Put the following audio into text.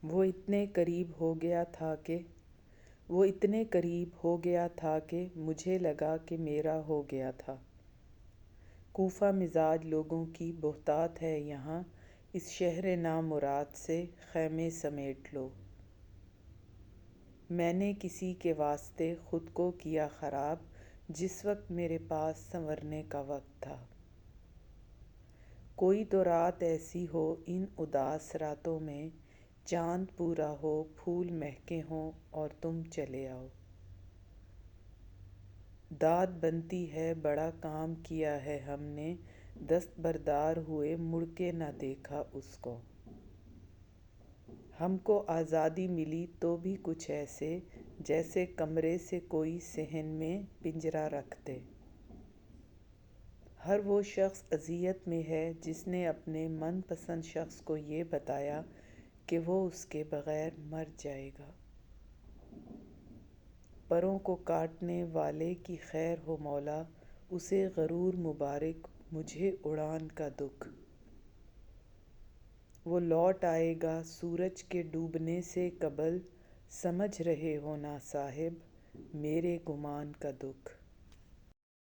وہ اتنے قریب ہو گیا تھا کہ مجھے لگا کہ میرا ہو گیا تھا۔ کوفہ مزاج لوگوں کی بہتات ہے یہاں، اس شہر نامراد سے خیمے سمیٹ لو۔ میں نے کسی کے واسطے خود کو کیا خراب، جس وقت میرے پاس سنورنے کا وقت تھا۔ کوئی تو رات ایسی ہو ان اداس راتوں میں، چاند پورا ہو، پھول مہکے ہوں اور تم چلے آؤ۔ داد بنتی ہے بڑا کام کیا ہے ہم نے، دستبردار ہوئے مڑ کے نہ دیکھا اس کو۔ ہم کو آزادی ملی تو بھی کچھ ایسے، جیسے کمرے سے کوئی صحن میں پنجرہ رکھ دے۔ ہر وہ شخص اذیت میں ہے جس نے اپنے من پسند شخص کو یہ بتایا کہ وہ اس کے بغیر مر جائے گا۔ پروں کو کاٹنے والے کی خیر ہو مولا، اسے غرور مبارک، مجھے اڑان کا دکھ۔ وہ لوٹ آئے گا سورج کے ڈوبنے سے قبل، سمجھ رہے ہو نا صاحب میرے گمان کا دکھ۔